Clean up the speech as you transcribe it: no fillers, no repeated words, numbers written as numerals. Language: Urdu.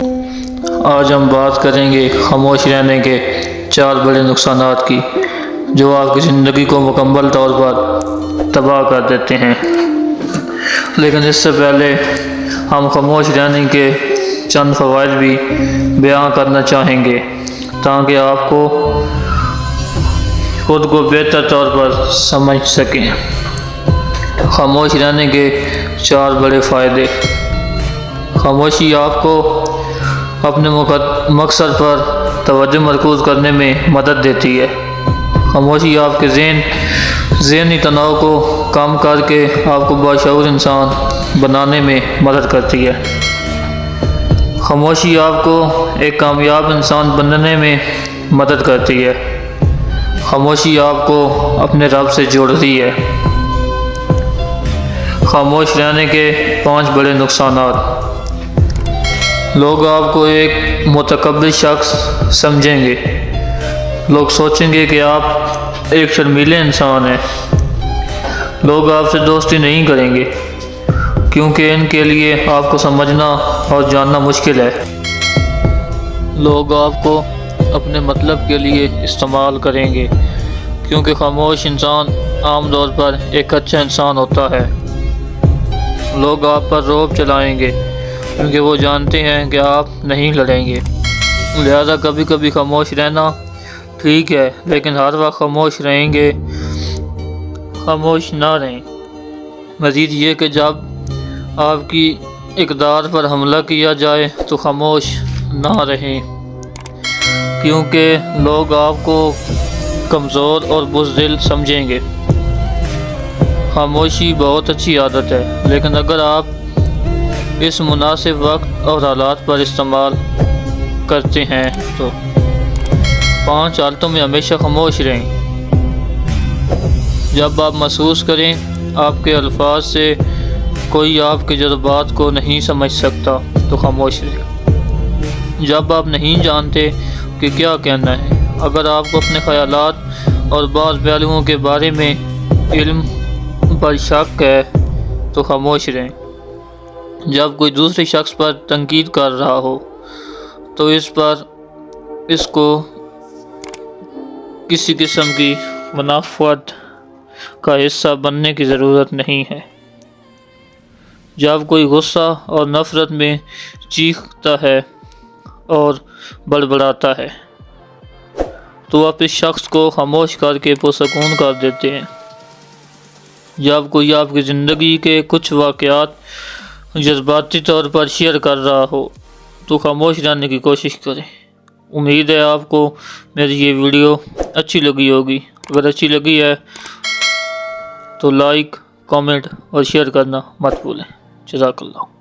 آج ہم بات کریں گے خاموش رہنے کے 4 بڑے نقصانات کی جو آپ کی زندگی کو مکمل طور پر تباہ کر دیتے ہیں۔ لیکن اس سے پہلے ہم خاموش رہنے کے چند فوائد بھی بیان کرنا چاہیں گے تاکہ آپ کو خود کو بہتر طور پر سمجھ سکیں۔ خاموش رہنے کے 4 بڑے فائدے۔ خاموشی آپ کو اپنے مقصد پر توجہ مرکوز کرنے میں مدد دیتی ہے۔ خاموشی آپ کے ذہنی تناؤ کو کم کر کے آپ کو باشعور انسان بنانے میں مدد کرتی ہے۔ خاموشی آپ کو ایک کامیاب انسان بننے میں مدد کرتی ہے۔ خاموشی آپ کو اپنے رب سے جوڑتی ہے۔ خاموش رہنے کے 5 بڑے نقصانات۔ لوگ آپ کو ایک متکبر شخص سمجھیں گے۔ لوگ سوچیں گے کہ آپ ایک شرمیلے انسان ہیں۔ لوگ آپ سے دوستی نہیں کریں گے کیونکہ ان کے لیے آپ کو سمجھنا اور جاننا مشکل ہے۔ لوگ آپ کو اپنے مطلب کے لیے استعمال کریں گے کیونکہ خاموش انسان عام طور پر ایک اچھا انسان ہوتا ہے۔ لوگ آپ پر رعب چلائیں گے کیونکہ وہ جانتے ہیں کہ آپ نہیں لڑیں گے۔ لہذا کبھی کبھی خاموش رہنا ٹھیک ہے لیکن ہر وقت خاموش رہیں گے خاموش نہ رہیں۔ مزید یہ کہ جب آپ کی اقدار پر حملہ کیا جائے تو خاموش نہ رہیں کیونکہ لوگ آپ کو کمزور اور بزدل سمجھیں گے۔ خاموشی بہت اچھی عادت ہے لیکن اگر آپ اس مناسب وقت اور حالات پر استعمال کرتے ہیں تو 5 حالتوں میں ہمیشہ خاموش رہیں۔ جب آپ محسوس کریں آپ کے الفاظ سے کوئی آپ کے جذبات کو نہیں سمجھ سکتا تو خاموش رہیں۔ جب آپ نہیں جانتے کہ کیا کہنا ہے، اگر آپ کو اپنے خیالات اور بعض پہلوؤں کے بارے میں علم پر شک ہے تو خاموش رہیں۔ جب کوئی دوسرے شخص پر تنقید کر رہا ہو تو اس کو کسی قسم کی منافعت کا حصہ بننے کی ضرورت نہیں ہے۔ جب کوئی غصہ اور نفرت میں چیختا ہے اور بڑبڑاتا ہے تو آپ اس شخص کو خاموش کر کے پرسکون کر دیتے ہیں۔ جب کوئی آپ کی زندگی کے کچھ واقعات جذباتی طور پر شیئر کر رہا ہو تو خاموش رہنے کی کوشش کریں۔ امید ہے آپ کو میری یہ ویڈیو اچھی لگی ہوگی۔ اگر اچھی لگی ہے تو لائک، کامنٹ اور شیئر کرنا مت بھولیں۔ جزاک اللہ۔